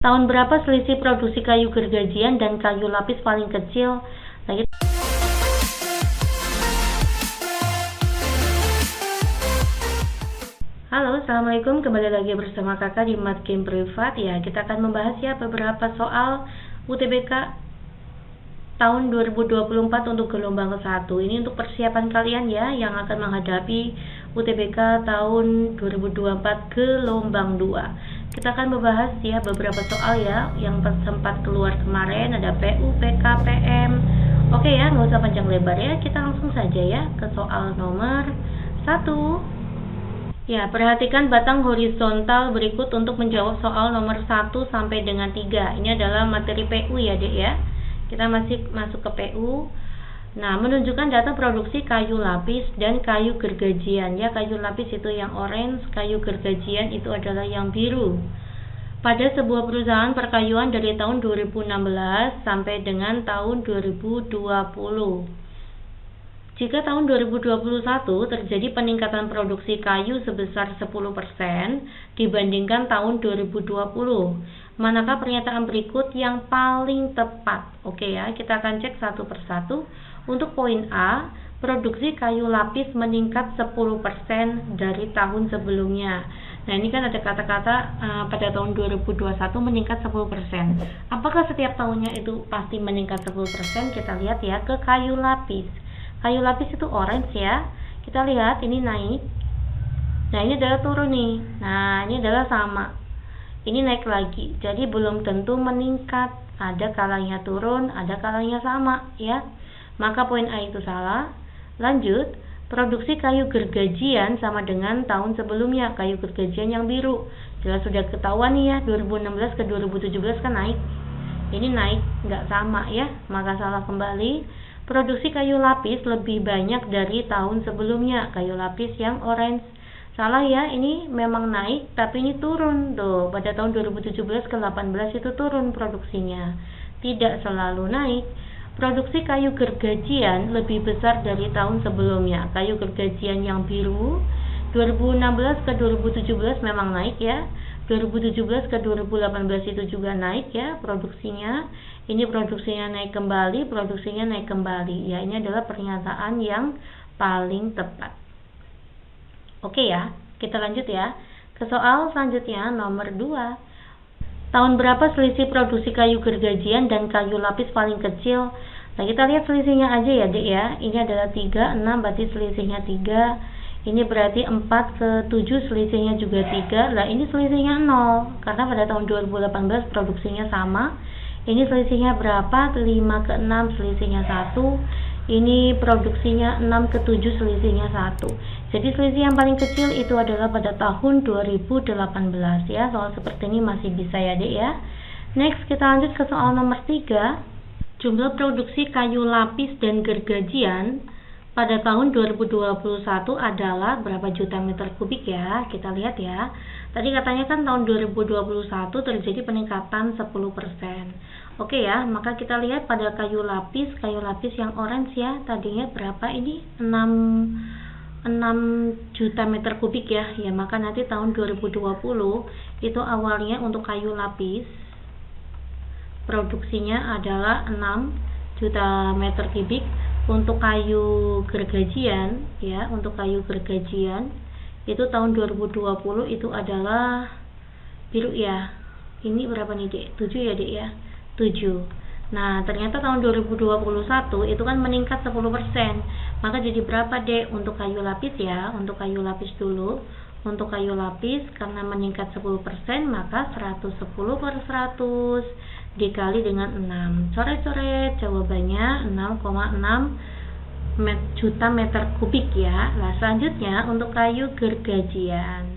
Tahun berapa selisih produksi kayu gergajian dan kayu lapis paling kecil? Halo, assalamualaikum. Kembali lagi bersama kakak di Mat Game Privat. Ya, kita akan membahas ya beberapa soal UTBK tahun 2024 untuk gelombang ke-1. Ini untuk persiapan kalian ya yang akan menghadapi UTBK tahun 2024 gelombang 2. Kita akan membahas ya beberapa soal ya yang sempat keluar kemarin, ada PU, PK, PM. Oke ya, nggak usah panjang lebar ya, kita langsung saja ya ke soal nomor 1. Ya, perhatikan batang horizontal berikut untuk menjawab soal nomor 1 sampai dengan 3. Ini adalah materi PU ya Dek ya. Kita masih masuk ke PU. Nah, menunjukkan data produksi kayu lapis dan kayu gergajian ya. Kayu lapis itu yang orange, kayu gergajian itu adalah yang biru. Pada sebuah perusahaan perkayuan dari tahun 2016 sampai dengan tahun 2020. Jika tahun 2021 terjadi peningkatan produksi kayu sebesar 10% dibandingkan tahun 2020, manakah pernyataan berikut yang paling tepat? Oke ya, kita akan cek satu persatu. Untuk poin A, produksi kayu lapis meningkat 10% dari tahun sebelumnya. Nah, ini kan ada kata-kata pada tahun 2021 meningkat 10%. Apakah setiap tahunnya itu pasti meningkat 10%? Kita lihat ya ke kayu lapis. Kayu lapis itu orange ya. Kita lihat ini naik. Nah, ini adalah turun nih. Nah, ini adalah sama. Ini naik lagi. Jadi belum tentu meningkat. Ada kalanya turun, ada kalanya sama ya. Maka poin A itu salah. Lanjut, produksi kayu gergajian sama dengan tahun sebelumnya. Kayu gergajian yang biru. Jelas sudah ketahuan nih ya, 2016 ke 2017 kan naik. Ini naik, nggak sama ya. Maka salah kembali. Produksi kayu lapis lebih banyak dari tahun sebelumnya. Kayu lapis yang orange. Salah ya, ini memang naik tapi ini turun tuh. Pada tahun 2017 ke 18 itu turun produksinya. Tidak selalu naik. Produksi kayu gergajian lebih besar dari tahun sebelumnya. Kayu gergajian yang biru 2016 ke 2017 memang naik ya. 2017 ke 2018 itu juga naik ya produksinya. Ini produksinya naik kembali, produksinya naik kembali. Ya, ini adalah pernyataan yang paling tepat. Oke ya, kita lanjut ya ke soal selanjutnya nomor 2. Tahun berapa selisih produksi kayu gergajian dan kayu lapis paling kecil? Nah, kita lihat selisihnya aja ya Dek ya. Ini adalah 3, 6 berarti selisihnya 3. Ini berarti 4 ke 7 selisihnya juga 3. Lah, ini selisihnya 0 karena pada tahun 2018 produksinya sama. Ini selisihnya berapa? 5 ke 6 selisihnya 1. Ini produksinya 6 ke 7 selisihnya 1. Jadi selisih yang paling kecil itu adalah pada tahun 2018 ya. Soal seperti ini masih bisa ya Dek ya. Next, kita lanjut ke soal nomor 3. Jumlah produksi kayu lapis dan gergajian pada tahun 2021 adalah berapa juta meter kubik ya? Kita lihat ya. Tadi katanya kan tahun 2021 terjadi peningkatan 10%. Oke ya, maka kita lihat pada kayu lapis yang orange ya. Tadinya berapa ini? 6 juta meter kubik ya. Ya, maka nanti tahun 2020 itu awalnya untuk kayu lapis produksinya adalah 6 juta meter kubik. Untuk kayu gergajian ya, untuk kayu gergajian itu tahun 2020 itu adalah biru ya. Ini berapa nih Dek? 7 ya Dek ya. 7. Nah, ternyata tahun 2021 itu kan meningkat 10%. Maka jadi berapa Dek untuk kayu lapis ya? Untuk kayu lapis dulu. Untuk kayu lapis karena meningkat 10%, maka 110 per 100 dikali dengan 6. Coret-coret, jawabannya 6,6 juta meter kubik ya. Nah, selanjutnya untuk kayu gergajian.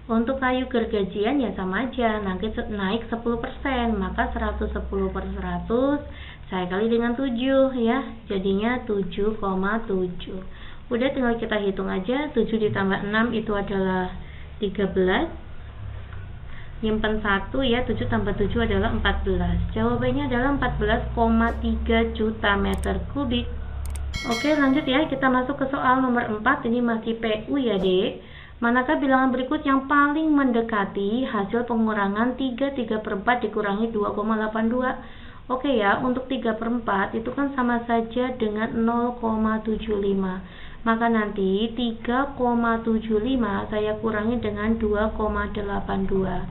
Untuk kayu gergajian ya sama aja, nanti naik 10%, maka 110 per 100 saya kali dengan 7 ya. Jadinya 7,7. Udah, tinggal kita hitung aja. 7 ditambah 6 itu adalah 13. Nyimpen 1 ya, 7 tambah 7 adalah 14. Jawabannya adalah 14,3 juta meter kubik. Oke, lanjut ya, kita masuk ke soal nomor 4. Ini masih PU ya Dek. Manakah bilangan berikut yang paling mendekati hasil pengurangan 3/4 dikurangi 2,82? Oke ya, untuk 3/4 itu kan sama saja dengan 0,75. Maka nanti 3,75 saya kurangi dengan 2,82.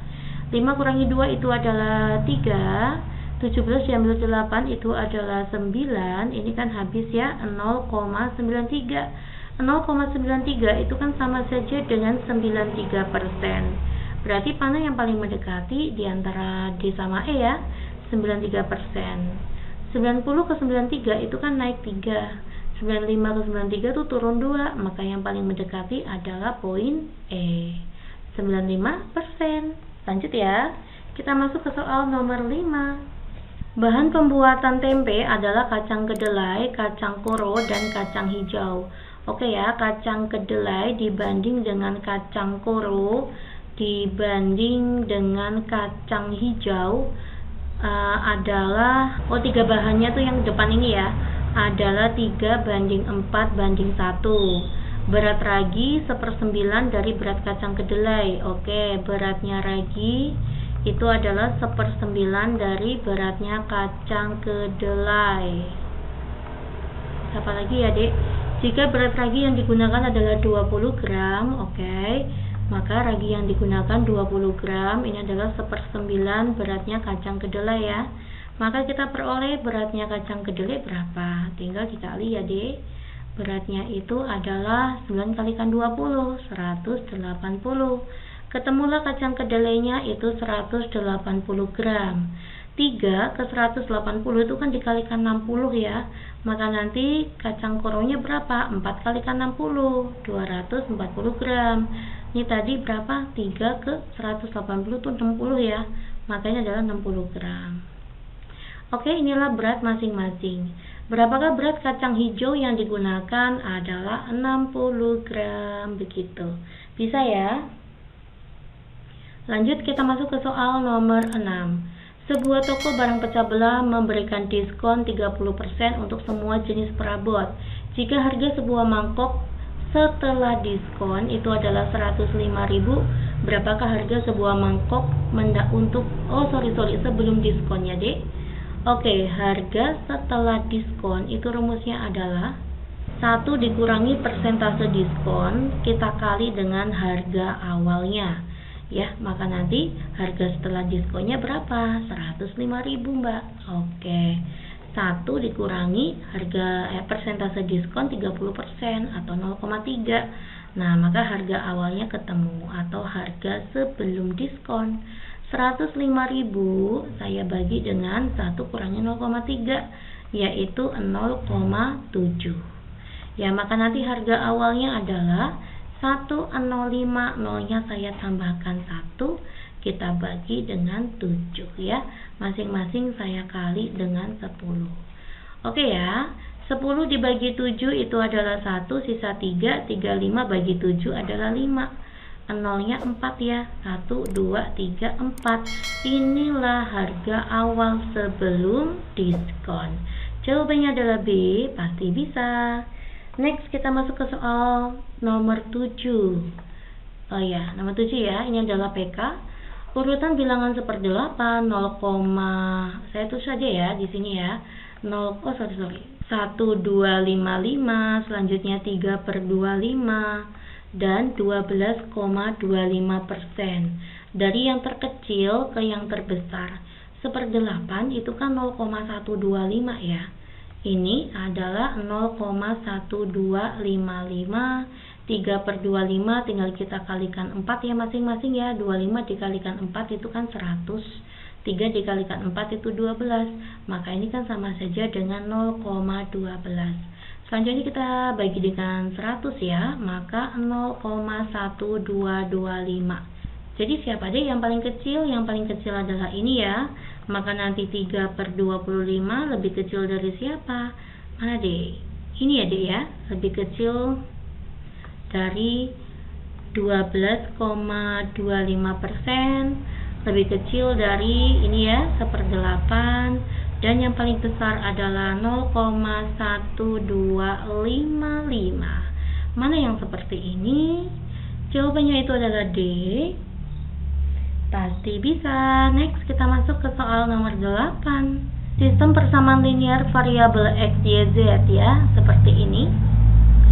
5 kurangi 2 itu adalah 3. 17 diambil 8 itu adalah 9. Ini kan habis ya, 0,93. 0,93 itu kan sama saja dengan 93%. Berarti mana yang paling mendekati di antara D sama E ya? 93%. 90 ke 93 itu kan naik 3. 95 ke 93 itu turun 2. Maka yang paling mendekati adalah poin E, 95%. Lanjut ya. Kita masuk ke soal nomor 5. Bahan pembuatan tempe adalah kacang kedelai, kacang koro, dan kacang hijau. Oke ya, kacang kedelai dibanding dengan kacang koro dibanding dengan kacang hijau adalah 3 bahannya tuh yang depan ini ya, adalah 3:4:1. Berat ragi 1/9 dari berat kacang kedelai. Oke, beratnya ragi itu adalah 1/9 dari beratnya kacang kedelai. Apa lagi ya dek? Jika berat ragi yang digunakan adalah 20 gram, oke, maka ragi yang digunakan 20 gram, ini adalah 1/9 beratnya kacang kedelai ya. Maka kita peroleh beratnya kacang kedelai berapa? Tinggal dikali ya dek. Beratnya itu adalah 9 kalikan 20, 180. Ketemulah kacang kedelainya itu 180 gram. 3 ke 180 itu kan dikalikan 60 ya. Maka nanti kacang koronya berapa? 4 kalikan 60, 240 gram. Ini tadi berapa? 3 ke 180 itu 60 ya. Makanya adalah 60 gram. Oke, inilah berat masing-masing. Berapakah berat kacang hijau yang digunakan? Adalah 60 gram, begitu. Bisa ya? Lanjut kita masuk ke soal nomor 6. Sebuah toko barang pecah belah memberikan diskon 30% untuk semua jenis perabot. Jika harga sebuah mangkok setelah diskon itu adalah 105.000, berapakah harga sebuah mangkok sebelum diskon ya dek? Oke, harga setelah diskon itu rumusnya adalah 1 dikurangi persentase diskon kita kali dengan harga awalnya. Ya, maka nanti harga setelah diskonnya berapa? 105.000 mbak. Oke, 1 dikurangi harga persentase diskon 30% atau 0,3. Nah, maka harga awalnya ketemu atau harga sebelum diskon. 105.000 saya bagi dengan 1 kurangi 0,3 yaitu 0,7. Ya, maka nanti harga awalnya adalah 105, nolnya saya tambahkan 1, kita bagi dengan 7 ya. Masing-masing saya kali dengan 10. Oke ya. 10 dibagi 7 itu adalah 1, sisa 3, 35 bagi 7 adalah 5. Nolnya 4 ya. 1, 2, 3, 4. Inilah harga awal sebelum diskon. Jawabannya adalah B, pasti bisa. Next kita masuk ke soal nomor 7. Oh ya, nomor 7 ya. Ini adalah PK. Urutan bilangan 1/8, 0, saya tulis saja ya di sini ya. 1255, selanjutnya 3/25 dan 12,25%. Dari yang terkecil ke yang terbesar. 1/8 itu kan 0,125 ya. Ini adalah 0,1255. 3/25 tinggal kita kalikan 4 ya masing-masing ya. 25 dikalikan 4 itu kan 100. 3 dikalikan 4 itu 12. Maka ini kan sama saja dengan 0,12. Selanjutnya kita bagi dengan 100 ya. Maka 0,1225. Jadi siapa deh yang paling kecil? Yang paling kecil adalah ini ya. Maka nanti 3/25 lebih kecil dari siapa? Mana deh? Ini ya deh ya. Lebih kecil dari 12,25%. Lebih kecil dari ini ya, 1/8. Dan yang paling besar adalah 0,1255. Mana yang seperti ini? Jawabannya itu adalah D. Pasti bisa. Next, kita masuk ke soal nomor 8. Sistem persamaan linear variabel X, Y, Z ya, seperti ini.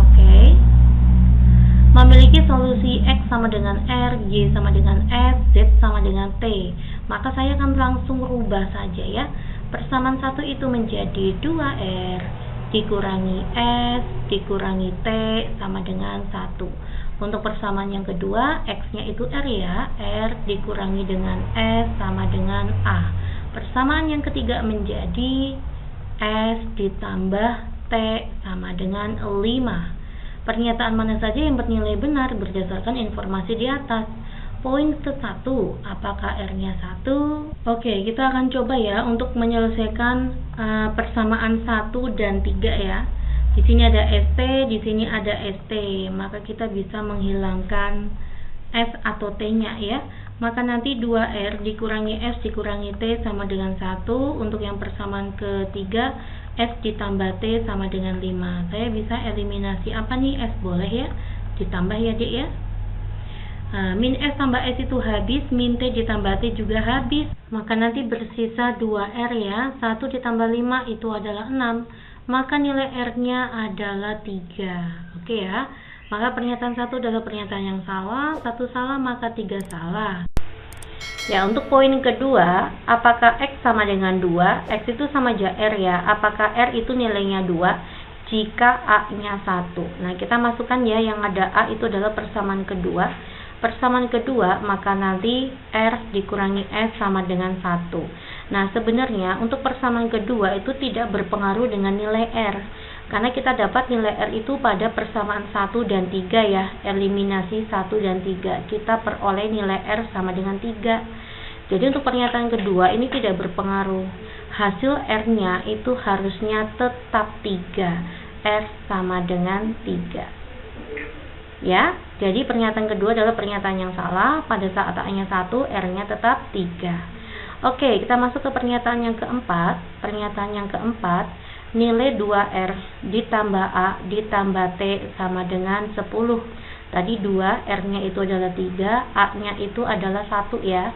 Oke. Memiliki solusi X sama dengan R, Y sama dengan S, Z sama dengan T. Maka saya akan langsung rubah saja ya. Persamaan 1 itu menjadi 2R dikurangi S dikurangi T sama dengan 1. Untuk persamaan yang kedua, X-nya itu R ya, R dikurangi dengan S sama dengan A. Persamaan yang ketiga menjadi S ditambah T sama dengan 5. Pernyataan mana saja yang bernilai benar berdasarkan informasi di atas. Poin ke-1, apakah R-nya 1? Oke, kita akan coba ya untuk menyelesaikan persamaan 1 dan 3 ya. Di sini ada ST, di sini ada ST. Maka kita bisa menghilangkan S atau T-nya ya. Maka nanti 2R dikurangi S dikurangi T sama dengan 1. Untuk yang persamaan ketiga, S ditambah T sama dengan 5. Saya bisa eliminasi apa nih? S boleh ya, ditambah ya Dek ya. Min S tambah S itu habis, min T ditambah T juga habis. Maka nanti bersisa 2R ya. 1 ditambah 5 itu adalah 6. Maka nilai R-nya adalah 3. Oke ya. Maka pernyataan 1 adalah pernyataan yang salah, 1 salah maka 3 salah. Ya, untuk poin kedua, apakah X sama dengan 2? X itu sama aja R ya. Apakah R itu nilainya 2 jika A-nya 1? Nah, kita masukkan ya, yang ada A itu adalah persamaan kedua. Persamaan kedua, maka nanti R dikurangi S sama dengan 1. Nah, sebenarnya untuk persamaan kedua itu tidak berpengaruh dengan nilai R. Karena kita dapat nilai R itu pada persamaan 1 dan 3 ya. Eliminasi 1 dan 3. Kita peroleh nilai R sama dengan 3. Jadi untuk pernyataan kedua ini tidak berpengaruh. Hasil R-nya itu harusnya tetap 3. R sama dengan 3. Ya, jadi pernyataan kedua adalah pernyataan yang salah. Pada saat A-nya 1, R-nya tetap 3. Oke, kita masuk ke pernyataan yang keempat. Pernyataan yang keempat, nilai 2R ditambah A ditambah T sama dengan 10. Tadi 2, R-nya itu adalah 3, A-nya itu adalah 1 ya.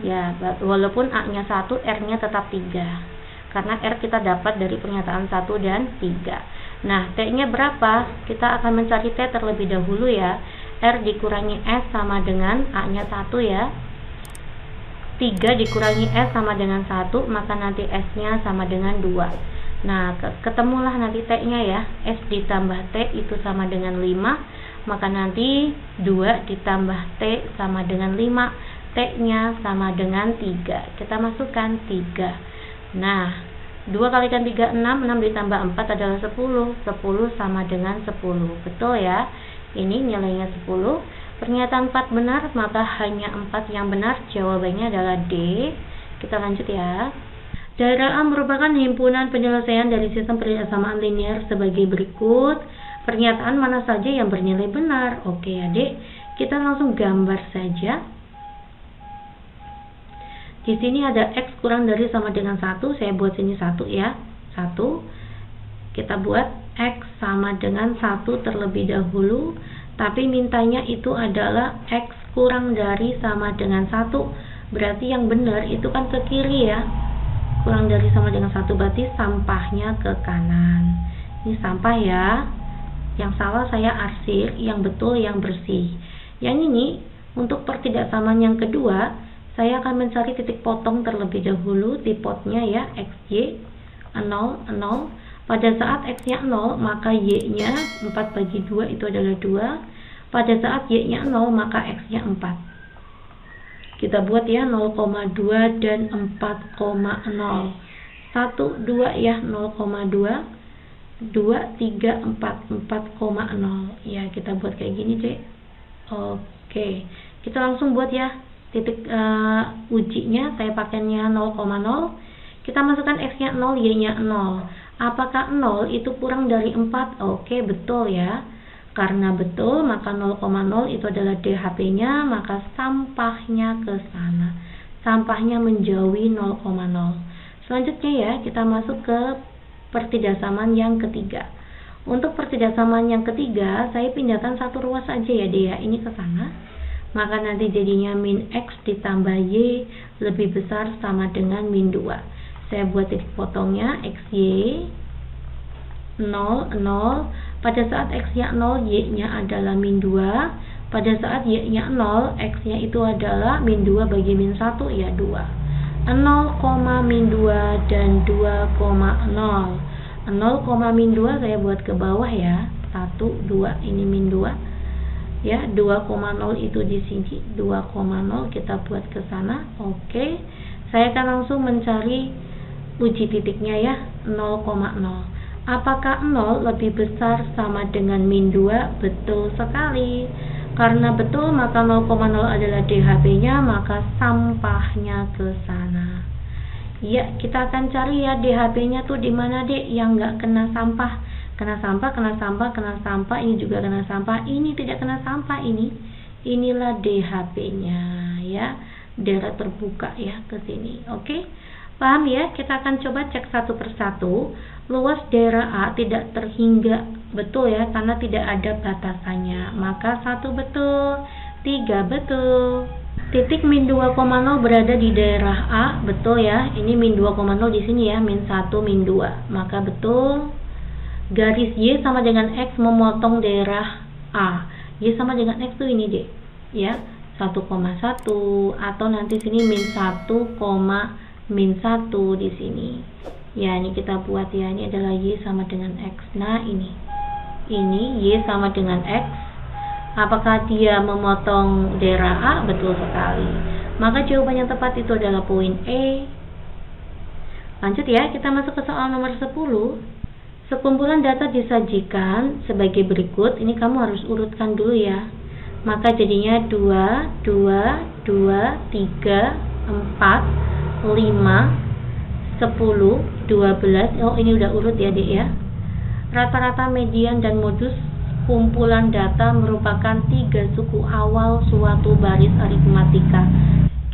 Ya, walaupun A-nya 1, R-nya tetap 3. Karena R kita dapat dari pernyataan 1 dan 3. Nah, T-nya berapa? Kita akan mencari T terlebih dahulu ya. R dikurangi S sama dengan A-nya 1 ya. 3 dikurangi S sama dengan 1, maka nanti S-nya sama dengan 2. Nah, ketemulah nanti T-nya ya. S ditambah T itu sama dengan 5, maka nanti 2 ditambah T sama dengan 5. T-nya sama dengan 3. Kita masukkan 3. Nah, 2 kalikan 3, 6. 6 ditambah 4 adalah 10. 10 sama dengan 10. Betul ya? Ini nilainya 10. Pernyataan 4 benar, maka hanya 4 yang benar. Jawabannya adalah D. Kita lanjut ya. Daerah A merupakan himpunan penyelesaian dari sistem persamaan linear sebagai berikut. Pernyataan mana saja yang bernilai benar? Oke adik, kita langsung gambar saja. Di sini ada X kurang dari sama dengan 1. Saya buat sini 1 ya. 1. Kita buat X sama dengan 1 terlebih dahulu. Tapi mintanya itu adalah X kurang dari sama dengan 1. Berarti yang benar itu kan ke kiri ya. Kurang dari sama dengan 1 berarti sampahnya ke kanan. Ini sampah ya. Yang salah saya arsir, yang betul yang bersih. Yang ini untuk pertidaksamaan yang kedua, saya akan mencari titik potong terlebih dahulu di potnya ya, XY 0, 0. Pada saat X-nya 0, maka Y-nya 4 bagi 2 itu adalah 2. Pada saat Y-nya 0, maka X-nya 4. Kita buat ya 0,2 dan 4,0. 1, 2 ya 0,2. 2, 3, 4, 4,0. Ya, kita buat kayak gini deh. Oke, kita langsung buat ya. Titik ujinya saya pakainya 0,0. Kita masukkan X-nya 0, Y-nya 0. Apakah 0 itu kurang dari 4? Oke, betul ya. Karena betul, maka 0,0 itu adalah DHP-nya, maka sampahnya ke sana. Sampahnya menjauhi 0,0. Selanjutnya ya, kita masuk ke pertidaksamaan yang ketiga. Untuk pertidaksamaan yang ketiga, saya pindahkan satu ruas aja ya dek ya, ini ke sana. Maka nanti jadinya min X ditambah Y lebih besar sama dengan min 2. Saya buat titik potongnya, XY 0, 0. Pada saat X-nya 0, Y-nya adalah min 2. Pada saat Y-nya 0, X-nya itu adalah min 2 bagi min 1, ya 2. 0, min 2 dan 2,0. 0, min 2 saya buat ke bawah ya, 1, 2, ini min 2 ya, 2,0 itu di sini, 2,0 kita buat ke sana. Oke, saya akan langsung mencari uji titiknya ya, 0,0. Apakah 0 lebih besar sama dengan min 2? Betul sekali. Karena betul, maka 0,0 adalah DHB-nya, maka sampahnya ke sana. Ya, kita akan cari ya DHB-nya tuh di mana dek yang nggak kena sampah. Kena sampah, kena sampah, kena sampah, ini juga kena sampah, ini tidak kena sampah, inilah DHB-nya ya, daerah terbuka ya ke sini. Oke, paham ya? Kita akan coba cek satu persatu. Luas daerah A tidak terhingga, betul ya, karena tidak ada batasannya. Maka 1 betul, 3 betul. Titik min 2,0 berada di daerah A, betul ya. Ini min 2,0 di sini ya, min 1, min 2. Maka betul. Garis Y sama dengan X memotong daerah A. Y sama dengan X tuh ini deh, ya. 1,1 atau nanti sini min 1, min 1 di sini. Ya, ini kita buat ya. Ini adalah Y sama dengan X. Nah, ini Y sama dengan X. Apakah dia memotong daerah A? Betul sekali. Maka jawaban yang tepat itu adalah poin E. Lanjut ya, kita masuk ke soal nomor 10. Sekumpulan data disajikan sebagai berikut. Ini kamu harus urutkan dulu ya. Maka jadinya 2, 2, 2, 3, 4, 5, 10, 12. Oh, ini udah urut ya dek ya. Rata-rata, median, dan modus kumpulan data merupakan 3 suku awal suatu baris aritmatika.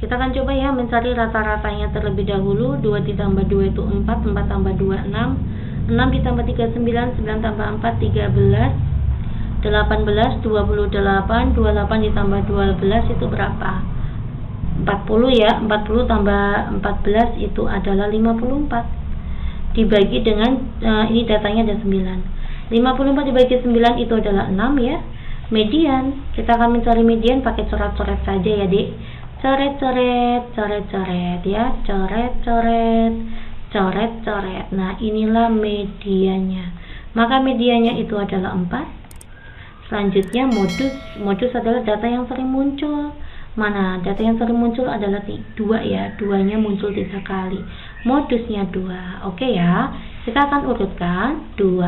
Kita akan coba ya mencari rata-ratanya terlebih dahulu. 2 ditambah 2 itu 4, 4 tambah 2, 6, 6 ditambah 3, 9, 9 tambah 4, 13, 18, 28, 28 ditambah 12 itu berapa? 40 ya, 40 tambah 14 itu adalah 54. Dibagi dengan, ini datanya ada 9. 54 dibagi 9 itu adalah 6 ya. Median, kita akan mencari median pakai coret-coret saja ya dek. Coret-coret, coret-coret ya, coret-coret, coret-coret. Nah, inilah mediannya. Maka mediannya itu adalah 4. Selanjutnya modus. Modus adalah data yang sering muncul. Mana? Data yang sering muncul adalah 2 ya. 2-nya muncul 3 kali. Modusnya 2. Oke ya. Kita akan urutkan 2,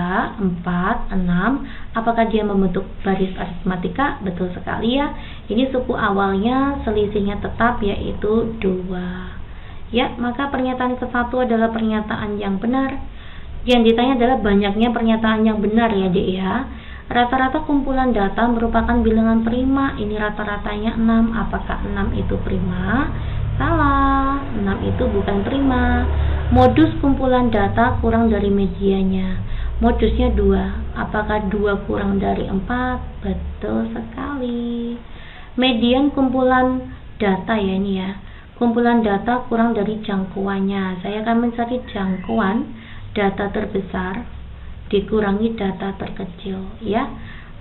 4, 6. Apakah dia membentuk baris aritmatika? Betul sekali ya. Ini suku awalnya, selisihnya tetap yaitu 2. Ya, maka pernyataan ke-1 adalah pernyataan yang benar. Yang ditanya adalah banyaknya pernyataan yang benar ya dek ya. Rata-rata kumpulan data merupakan bilangan prima. Ini rata-ratanya 6. Apakah 6 itu prima? Salah, 6 itu bukan prima. Modus kumpulan data kurang dari medianya. Modusnya 2. Apakah 2 kurang dari 4? Betul sekali. Median kumpulan data ya ini ya. Kumpulan data kurang dari jangkauannya. Saya akan mencari jangkauan data terbesar dikurangi data terkecil ya.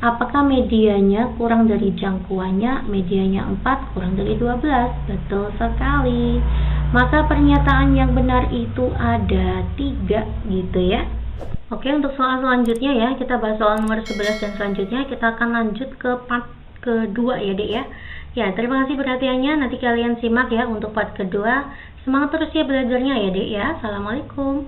Apakah medianya kurang dari jangkauannya? Medianya 4 kurang dari 12. Betul sekali. Maka pernyataan yang benar itu ada 3 gitu ya. Oke, untuk soal selanjutnya ya, kita bahas soal nomor 11 dan selanjutnya kita akan lanjut ke part kedua ya dek ya. Ya, terima kasih perhatiannya. Nanti kalian simak ya untuk part kedua. Semangat terus ya belajarnya ya dek ya. Assalamualaikum.